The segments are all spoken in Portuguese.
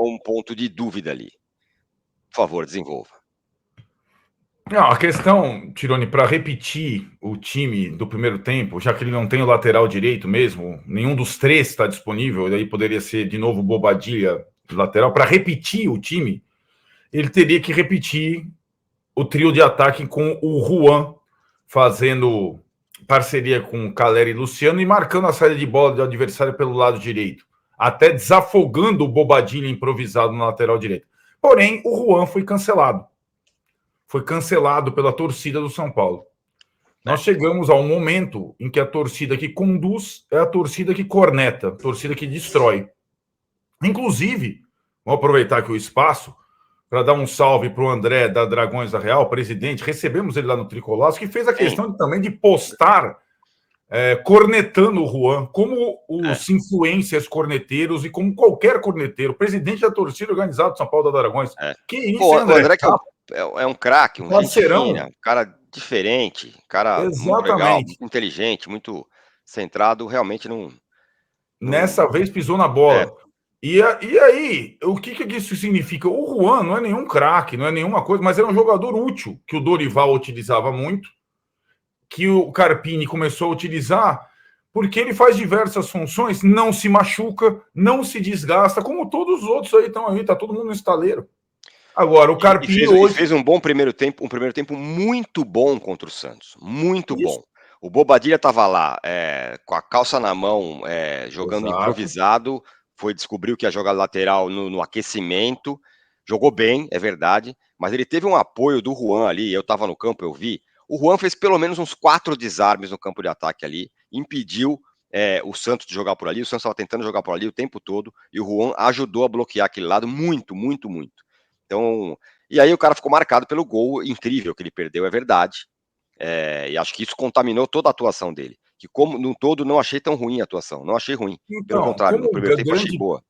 um ponto de dúvida ali. Por favor, desenvolva. Não, a questão, Tironi, para repetir o time do primeiro tempo, já que ele não tem o lateral direito mesmo, nenhum dos três está disponível, daí poderia ser de novo Bobadilla de lateral. Para repetir o time, ele teria que repetir o trio de ataque com o Juan fazendo parceria com Calera e Luciano e marcando a saída de bola do adversário pelo lado direito, até desafogando o Bobadilla improvisado na lateral direita. Porém, o Juan foi cancelado. Foi cancelado pela torcida do São Paulo. Nós chegamos a um momento em que a torcida que conduz é a torcida que corneta, a torcida que destrói. Inclusive, vou aproveitar aqui o espaço para dar um salve para o André da Dragões da Real, presidente. Recebemos ele lá no Tricolaço, que fez a questão também de postar cornetando o Juan, como os influencers corneteiros e como qualquer corneteiro, presidente da torcida organizada do São Paulo da Dragões. Que isso, pô, André? O André que é um craque, um gente fina, um cara diferente, um cara muito legal, muito inteligente, muito centrado, realmente não... Nessa vez pisou na bola. E aí, o que isso significa? O Juan não é nenhum craque, não é nenhuma coisa, mas era um jogador útil, que o Dorival utilizava muito, que o Carpini começou a utilizar, porque ele faz diversas funções, não se machuca, não se desgasta, como todos os outros aí estão aí, tá todo mundo no estaleiro. Agora, o Carpini hoje... fez um bom primeiro tempo muito bom contra o Santos, muito bom. O Bobadilla estava lá, com a calça na mão, jogando improvisado, descobriu que ia jogar lateral no aquecimento, jogou bem, é verdade, mas ele teve um apoio do Juan ali, eu estava no campo, eu vi. O Juan fez pelo menos uns 4 desarmes no campo de ataque ali, impediu o Santos de jogar por ali, o Santos estava tentando jogar por ali o tempo todo, e o Juan ajudou a bloquear aquele lado muito, muito, muito. Então, e aí o cara ficou marcado pelo gol incrível que ele perdeu, é verdade. E acho que isso contaminou toda a atuação dele. Que como no todo não achei tão ruim a atuação, não achei ruim. Pelo contrário, no primeiro tempo achei boa.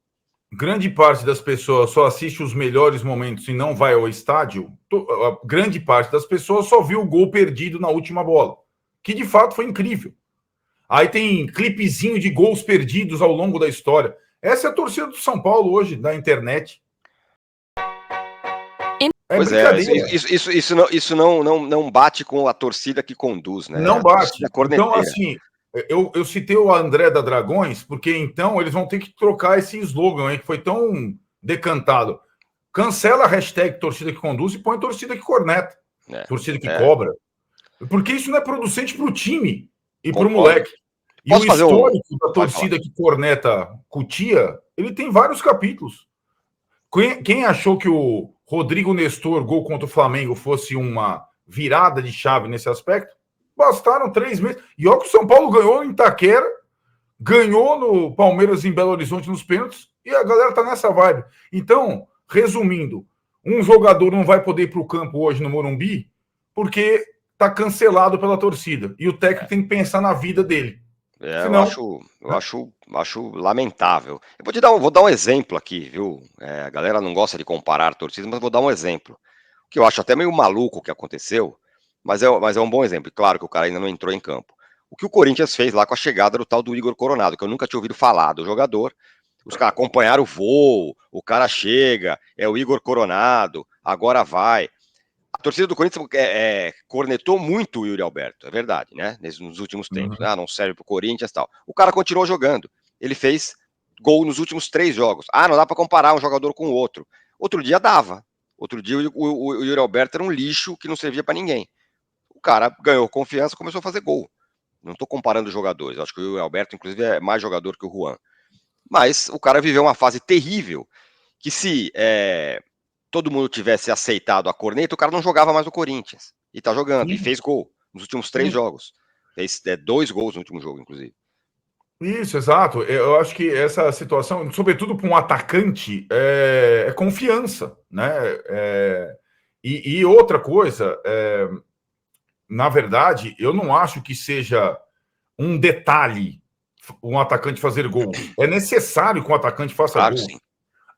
Grande parte das pessoas só assiste os melhores momentos e não vai ao estádio. A grande parte das pessoas só viu o gol perdido na última bola, que de fato foi incrível. Aí tem clipezinho de gols perdidos ao longo da história. Essa é a torcida do São Paulo hoje, da internet. Pois isso não bate com a torcida que conduz, né? Não bate. Então, assim, eu citei o André da Dragões, porque então eles vão ter que trocar esse slogan aí, que foi tão decantado. Cancela a hashtag torcida que conduz e põe torcida que corneta. Torcida que cobra. Porque isso não é producente para o time e para o moleque. E o histórico da torcida que corneta Cutia, ele tem vários capítulos. Quem achou que o Rodrigo Nestor, gol contra o Flamengo, fosse uma virada de chave nesse aspecto? Bastaram 3 meses. E olha que o São Paulo ganhou em Itaquera, ganhou no Palmeiras em Belo Horizonte nos pênaltis, e a galera tá nessa vibe. Então, resumindo, um jogador não vai poder ir para o campo hoje no Morumbi porque tá cancelado pela torcida. E o técnico tem que pensar na vida dele. Senão... Eu acho lamentável. Eu vou dar um exemplo aqui, viu? A galera não gosta de comparar torcidas, mas vou dar um exemplo. Que eu acho até meio maluco o que aconteceu, mas é um bom exemplo. Claro que o cara ainda não entrou em campo. O que o Corinthians fez lá com a chegada do tal do Igor Coronado, que eu nunca tinha ouvido falar do jogador. Os caras acompanharam o voo, o cara chega, é o Igor Coronado, agora vai. A torcida do Corinthians cornetou muito o Yuri Alberto, é verdade, né? Nos últimos tempos. Não serve pro Corinthians e tal. O cara continuou jogando. Ele fez gol nos últimos 3 jogos. Não dá para comparar um jogador com o outro. Outro dia dava. Outro dia o Yuri Alberto era um lixo que não servia para ninguém. O cara ganhou confiança e começou a fazer gol. Não estou comparando jogadores. Acho que o Yuri Alberto, inclusive, é mais jogador que o Juan. Mas o cara viveu uma fase terrível que se todo mundo tivesse aceitado a corneta, o cara não jogava mais no Corinthians. E tá jogando. E fez gol nos últimos 3 jogos. Fez 2 gols no último jogo, inclusive. Isso, exato. Eu acho que essa situação, sobretudo para um atacante, é confiança, né? E outra coisa, na verdade, eu não acho que seja um detalhe um atacante fazer gol. É necessário que um atacante faça gol. Sim.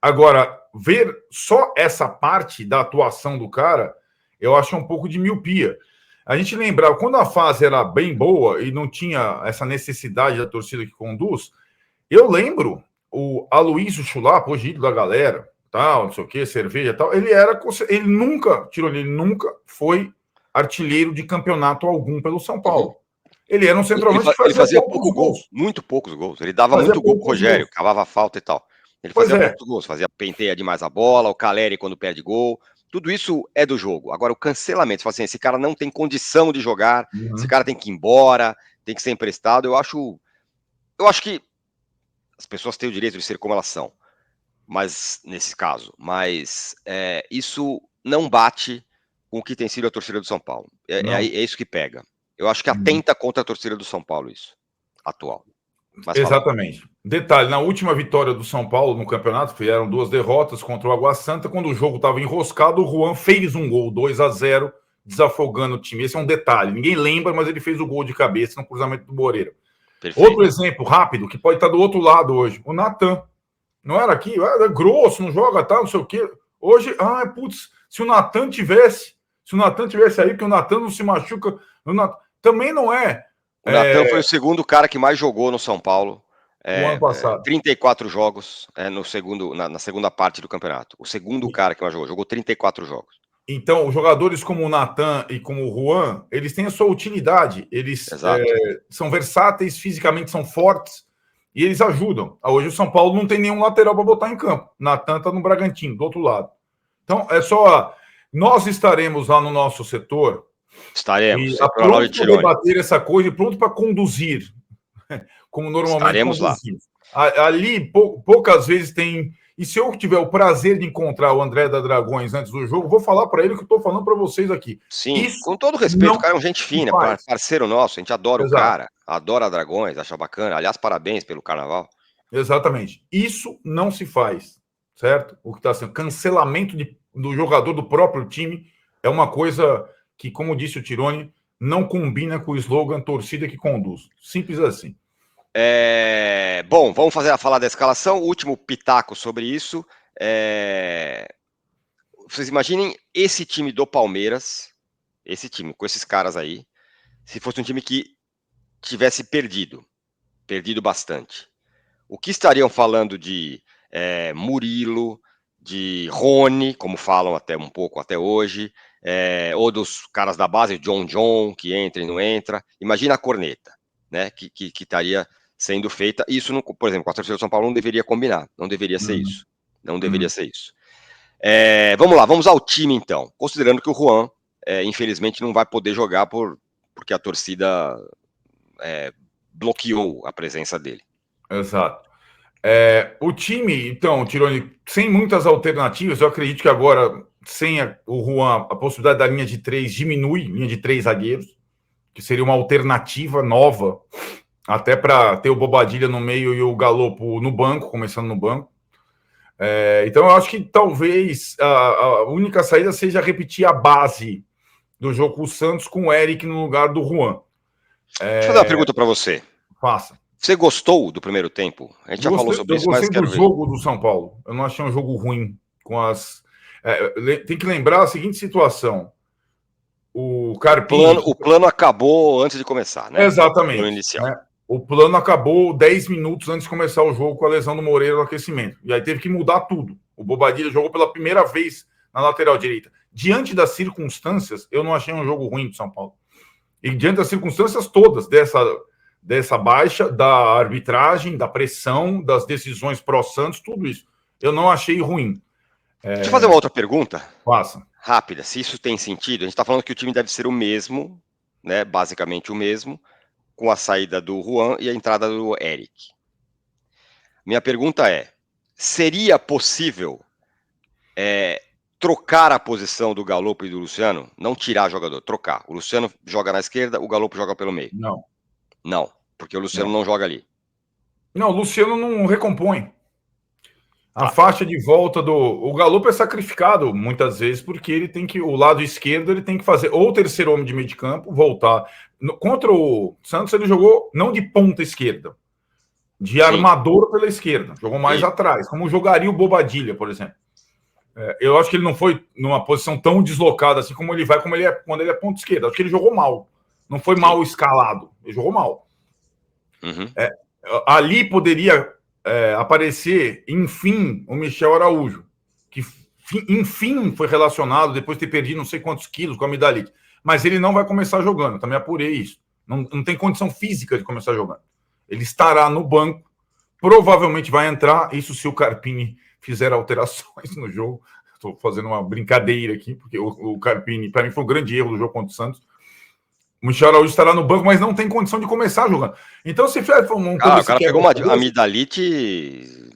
Agora, ver só essa parte da atuação do cara, eu acho um pouco de miopia. A gente lembrava, quando a fase era bem boa e não tinha essa necessidade da torcida que conduz, eu lembro o Aloysio Chulapa, hoje ídolo da galera, tal, não sei o que, cerveja, tal. Ele nunca foi artilheiro de campeonato algum pelo São Paulo. Ele era um centroavante que Ele fazia fazia poucos pouco gol, gols. muito poucos gols. Ele dava Fazia muito gol pro poucos Rogério, gols. cavava falta e tal. Ele Pois fazia é. poucos gols, penteia demais a bola, o Caleri quando perde gol. Tudo isso é do jogo. Agora, o cancelamento, assim, esse cara não tem condição de jogar, esse cara tem que ir embora, tem que ser emprestado. Eu acho que as pessoas têm o direito de ser como elas são, mas nesse caso, isso não bate com o que tem sido a torcida do São Paulo. É isso que pega. Eu acho que atenta contra a torcida do São Paulo, isso, atual. Mas fala aí. Exatamente. Detalhe, na última vitória do São Paulo no campeonato, vieram 2 derrotas contra o Água Santa, quando o jogo estava enroscado, o Juan fez um gol, 2-0, desafogando o time. Esse é um detalhe, ninguém lembra, mas ele fez o gol de cabeça no cruzamento do Moreira. Perfeito. Outro exemplo rápido, que pode estar do outro lado hoje, o Natan. Não era aqui, era grosso, não joga, tá, não sei o quê. Hoje, se o Natan tivesse aí, porque o Natan não se machuca, também não é. O Natan foi o segundo cara que mais jogou no São Paulo. O ano passado. 34 jogos na segunda parte do campeonato. O segundo cara que mais jogou 34 jogos. Então, os jogadores como o Natan e como o Juan, eles têm a sua utilidade. Eles são versáteis, fisicamente são fortes e eles ajudam. Hoje o São Paulo não tem nenhum lateral para botar em campo. Natan está no Bragantino, do outro lado. Então, é só... Nós estaremos lá no nosso setor. Estaremos. Pronto para debater essa coisa e pronto para conduzir. Como normalmente conduzimos. Ali, poucas vezes tem... E se eu tiver o prazer de encontrar o André da Dragões antes do jogo, vou falar para ele o que eu estou falando para vocês aqui. Sim, isso com todo respeito, o cara é um gente fina, parceiro nosso, a gente adora o cara, adora a Dragões, acha bacana. Aliás, parabéns pelo carnaval. Exatamente. Isso não se faz, certo? O que está sendo cancelamento do jogador do próprio time é uma coisa que, como disse o Tironi, não combina com o slogan torcida que conduz. Simples assim. Bom, vamos falar da escalação. O último pitaco sobre isso. Vocês imaginem esse time do Palmeiras, esse time com esses caras aí, se fosse um time que tivesse perdido bastante. O que estariam falando de Murilo, de Rony, como falam até um pouco até hoje, ou dos caras da base, John, que entra e não entra. Imagina a corneta, né, que estaria sendo feita. Isso, por exemplo, com a torcida do São Paulo não deveria combinar, não deveria ser isso. Não deveria ser isso. Vamos lá, vamos ao time então. Considerando que o Juan, infelizmente, não vai poder jogar porque a torcida bloqueou a presença dele. Exato. O time, então, Tironi, sem muitas alternativas, eu acredito que agora, sem o Juan, a possibilidade da linha de 3 diminui, linha de 3 zagueiros, que seria uma alternativa nova, até para ter o Bobadilha no meio e o Galopo no banco, começando no banco. Então, eu acho que talvez a única saída seja repetir a base do jogo com o Santos com o Eric no lugar do Juan. Deixa eu fazer uma pergunta para você. Faça. Você gostou do primeiro tempo? A gente já falou sobre isso, mas quero ver. Eu gostei do jogo do São Paulo. Eu não achei um jogo ruim. Tem que lembrar a seguinte situação. O Carpini... O plano acabou antes de começar, né? Exatamente. O plano inicial. Né? O plano acabou 10 minutos antes de começar o jogo com a lesão do Moreira no aquecimento. E aí teve que mudar tudo. O Bobadilha jogou pela primeira vez na lateral direita. Diante das circunstâncias, eu não achei um jogo ruim do São Paulo. E diante das circunstâncias todas dessa baixa, da arbitragem, da pressão, das decisões pró-Santos, tudo isso. Eu não achei ruim. Deixa eu fazer uma outra pergunta. Faça. Rápida, se isso tem sentido. A gente está falando que o time deve ser o mesmo, né? Basicamente o mesmo, com a saída do Juan e a entrada do Eric. Minha pergunta é, seria possível trocar a posição do Galopo e do Luciano? Não tirar jogador, trocar. O Luciano joga na esquerda, o Galopo joga pelo meio. Não, porque o Luciano não joga ali. Não, o Luciano não recompõe. A faixa de volta o Galopo é sacrificado muitas vezes porque ele tem que, o lado esquerdo, ele tem que fazer ou o terceiro homem de meio de campo, voltar. Contra o Santos ele jogou não de ponta esquerda, de armador pela esquerda, jogou mais atrás, como jogaria o Bobadilha, por exemplo. Eu acho que ele não foi numa posição tão deslocada assim como ele vai quando ele é ponta esquerda. Acho que ele jogou mal. Não foi mal escalado, ele jogou mal. Ali poderia aparecer, enfim, o Michel Araújo. que enfim foi relacionado depois de ter perdido não sei quantos quilos com a amidalite. Mas ele não vai começar jogando, também apurei isso. Não tem condição física de começar jogando. Ele estará no banco, provavelmente vai entrar, isso se o Carpini fizer alterações no jogo. Estou fazendo uma brincadeira aqui, porque o Carpini, para mim, foi um grande erro do jogo contra o Santos. O Michel Araújo estará no banco, mas não tem condição de começar jogando. Então, se for o cara pegou uma amidalite,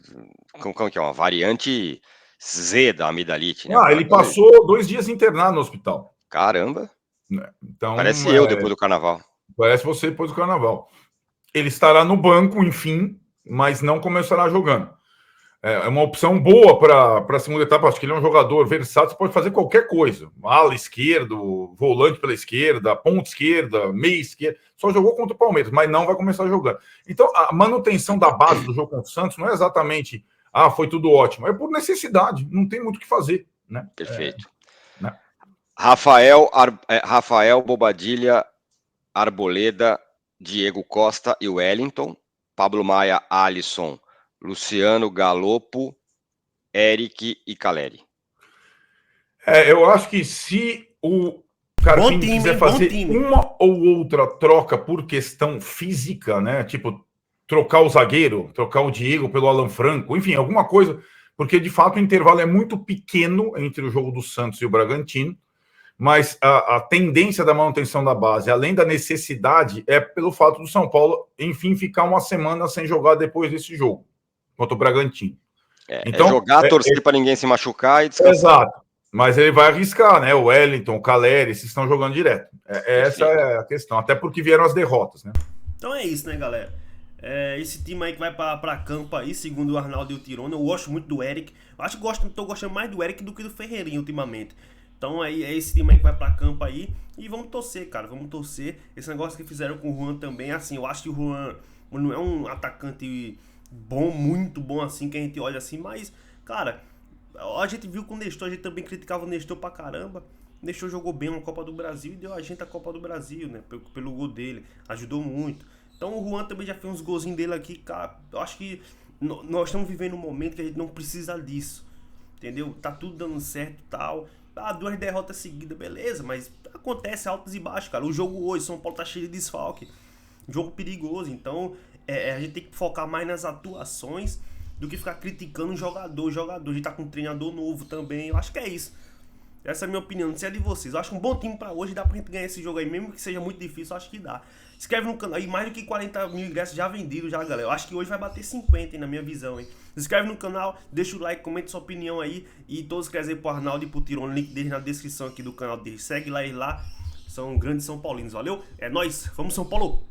como que é? Uma variante Z da amidalite, né? Ele passou 2 dias internado no hospital. Caramba. Então, parece eu depois do carnaval. Parece você depois do carnaval. Ele estará no banco, enfim, mas não começará jogando. É uma opção boa para a segunda etapa. Acho que ele é um jogador versátil, pode fazer qualquer coisa. Ala esquerdo, volante pela esquerda, ponta esquerda, meia esquerda. Só jogou contra o Palmeiras, mas não vai começar jogando. Então, a manutenção da base do jogo contra o Santos não é exatamente foi tudo ótimo. É por necessidade, não tem muito o que fazer. Né? Perfeito. Né? Rafael Bobadilha, Arboleda, Diego Costa e Wellington, Pablo Maia, Alisson, Luciano, Galopo, Eric e Caleri. Eu acho que se o Carpini quiser fazer uma ou outra troca por questão física, né? Tipo, trocar o zagueiro, trocar o Diego pelo Alan Franco, enfim, alguma coisa, porque de fato o intervalo é muito pequeno entre o jogo do Santos e o Bragantino, mas a tendência da manutenção da base, além da necessidade, é pelo fato do São Paulo, enfim, ficar uma semana sem jogar depois desse jogo contra o Bragantino. Então, jogar, torcer para ninguém se machucar e descansar. Exato. Mas ele vai arriscar, né? O Wellington, o Caleri, esses estão jogando direto. Essa é a questão. Até porque vieram as derrotas, né? Então é isso, né, galera? Esse time aí que vai pra campo aí, segundo o Arnaldo e o Tirone, eu gosto muito do Eric. Acho que tô gostando mais do Eric do que do Ferreirinha ultimamente. Então aí é esse time aí que vai pra campo aí. E vamos torcer, cara. Vamos torcer. Esse negócio que fizeram com o Juan também, assim, eu acho que o Juan não é um atacante bom, muito bom assim, que a gente olha assim, mas, cara, a gente viu com o Nestor, a gente também criticava o Nestor pra caramba. O Nestor jogou bem na Copa do Brasil e deu a gente a Copa do Brasil, né? Pelo gol dele, ajudou muito. Então o Juan também já fez uns golzinhos dele aqui, cara. Eu acho que nós estamos vivendo um momento que a gente não precisa disso, entendeu? Tá tudo dando certo e tal. 2 derrotas seguidas, beleza, mas acontece altos e baixos, cara. O jogo hoje, São Paulo tá cheio de desfalque, jogo perigoso, então a gente tem que focar mais nas atuações do que ficar criticando o jogador. A gente tá com um treinador novo também, eu acho que é isso. Essa é a minha opinião, não sei a de vocês. Eu acho um bom time pra hoje, dá pra gente ganhar esse jogo aí, mesmo que seja muito difícil, eu acho que dá. Inscreve no canal, e mais do que 40 mil ingressos já vendidos já, galera. Eu acho que hoje vai bater 50, hein, na minha visão, hein. Se inscreve no canal, deixa o like, comenta sua opinião aí. E todos que quiserem pro Arnaldo e pro Tirone, link deles na descrição aqui do canal deles. Segue lá e lá, são grandes São Paulinos, valeu? É nóis, vamos São Paulo!